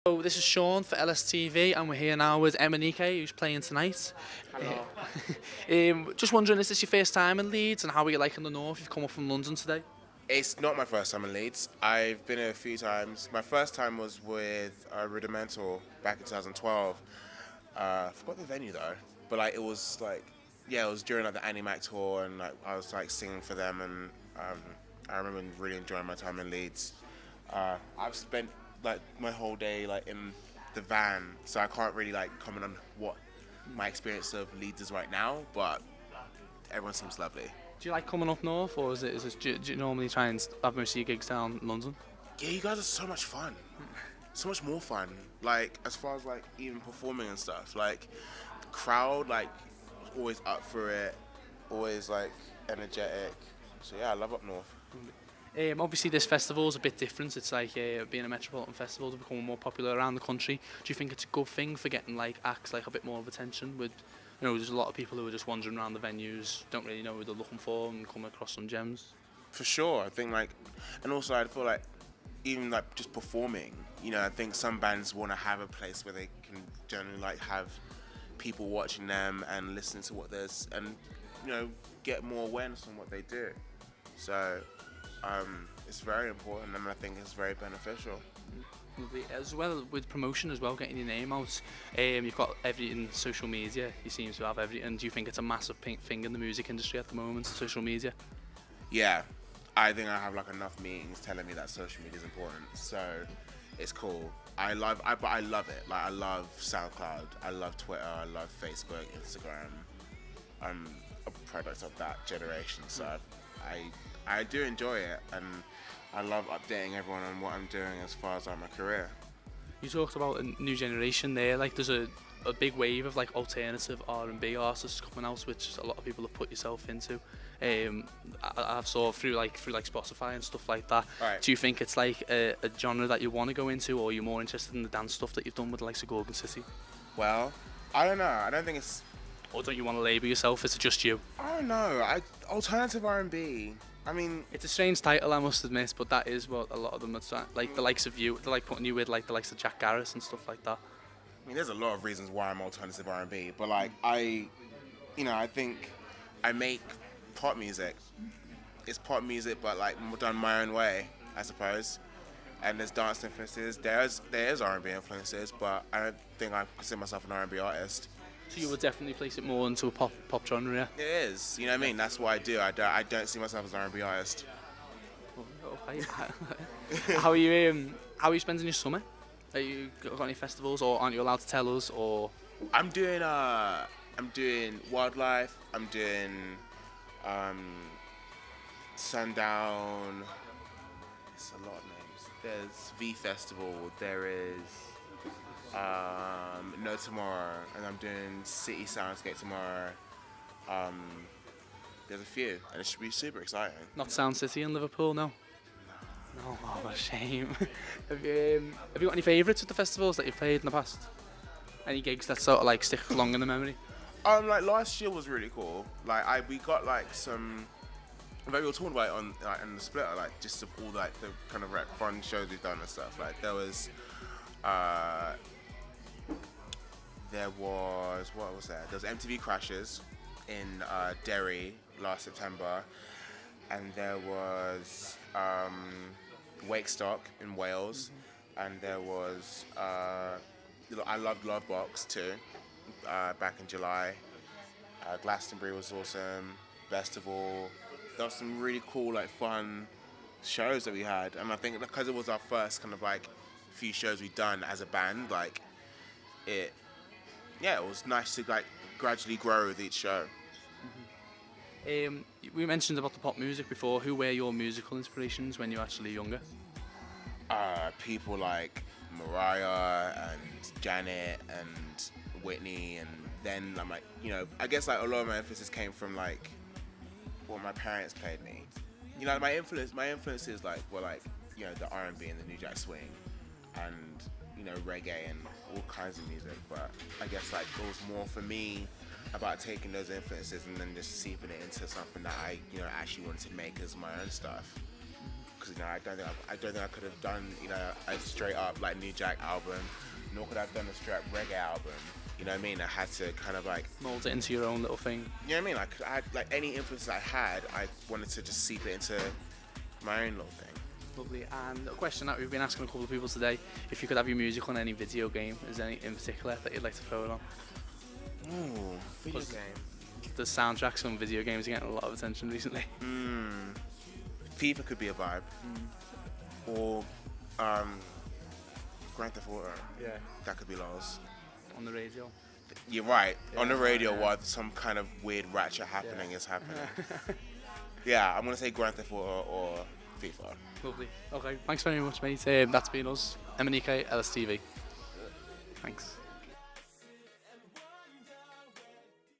So this is Sean for LSTV, and we're here now with MNEK, who's playing tonight. Hello. Just wondering, is this your first time in Leeds, and how are you liking the North? You've come up from London today. It's not my first time in Leeds. I've been here a few times. My first time was with Rudimental back in 2012. I forgot the venue though, but it was yeah, it was during the MNEK tour, and I was singing for them, and I remember really enjoying my time in Leeds. I've spent my whole day in the van, so I can't really comment on what my experience of Leeds is right now, but everyone seems lovely. Do you like coming up north, or do you normally try and have most of your gigs down in London? Yeah, you guys are so much fun. So much more fun. As far as even performing and stuff. The crowd always up for it, always energetic. So yeah, I love up north. Obviously this festival is a bit different. It's being a metropolitan festival to become more popular around the country. Do you think it's a good thing for getting acts a bit more of attention? With there's a lot of people who are just wandering around the venues, don't really know who they're looking for, and come across some gems. For sure, I think and also I feel even just performing, I think some bands want to have a place where they can generally have people watching them and listening to what there's, and get more awareness on what they do. So it's very important, and I think it's very beneficial. As well with promotion as well, getting your name out. You've got everything, social media. You seem to have everything. Do you think it's a massive thing in the music industry at the moment, social media? Yeah, I think I have enough meetings telling me that social media is important. So it's cool. I love it. I love SoundCloud. I love Twitter. I love Facebook, Instagram. I'm a product of that generation, so I do enjoy it, and I love updating everyone on what I'm doing as far as my career. You talked about a new generation there. There's a big wave of alternative R&B artists coming out, which a lot of people have put yourself into. I've saw through Spotify and stuff like that. Right. Do you think it's a genre that you want to go into, or are you more interested in the dance stuff that you've done with the likes of Gorgon City? Well, I don't know. I don't think it's. Or don't you want to label yourself? Is it just you? I don't know. Alternative R&B. I mean, it's a strange title, I must admit, but that is what a lot of them are trying. The likes of you, they're putting you with the likes of Jack Garris and stuff like that. I mean, there's a lot of reasons why I'm alternative R&B, but I think I make pop music. It's pop music, but done my own way, I suppose. And there's dance influences. There is R&B influences, but I don't think I consider myself an R&B artist. So you would definitely place it more into a pop genre, yeah? It is. You know what I mean? That's what I do. I don't see myself as an R&B artist. Okay. How are you spending your summer? Are you got any festivals, or aren't you allowed to tell us? Or I'm doing wildlife. I'm doing Sundown. It's a lot of names. There's V Festival. There is No Tomorrow, and I'm doing City Soundscape tomorrow. There's a few, and it should be super exciting. Not Sound City in Liverpool, no? No, oh, what a shame. Have you got any favourites at the festivals that you've played in the past? Any gigs that sort of stick long in the memory? Last year was really cool. We got some. We were talking about it on in the splitter, just of all the kind of fun shows we've done and stuff. There was what was there? There was MTV Crashes in Derry last September, and there was Wakestock in Wales, and there was I loved Lovebox too back in July. Glastonbury was awesome. Festival. There was some really cool fun shows that we had, and I think because it was our first kind of few shows we've done as a band, it was nice to gradually grow with each show. We mentioned about the pop music before. Who were your musical inspirations when you were actually younger? People like Mariah and Janet and Whitney, and then I'm I guess a lot of my emphasis came from what my parents played me. My influences were the R&B and the New Jack Swing, and reggae and all kinds of music. But I guess it was more for me about taking those influences and then just seeping it into something that I actually wanted to make as my own stuff. because I don't think I could have done a straight up like New Jack album, nor could I have done a straight up reggae album. You know what I mean? I had to kind of like mold it into your own little thing. You know what I mean? Like I had, like any influences I had, I wanted to just seep it into my own little thing. Lovely. And a question that we've been asking a couple of people today: if you could have your music on any video game, is there any in particular that you'd like to throw it on? Ooh, video game. The soundtracks on video games are getting a lot of attention recently. FIFA could be a vibe. Or Grand Theft Auto. Yeah. That could be lows. On the radio. You're right. Yeah, on the radio, yeah. while some kind of weird ratchet happening is happening. Yeah, I'm gonna say Grand Theft Auto or FIFA. Lovely. Okay, thanks very much, mate. That's been us. MNEK, LSTV. Thanks.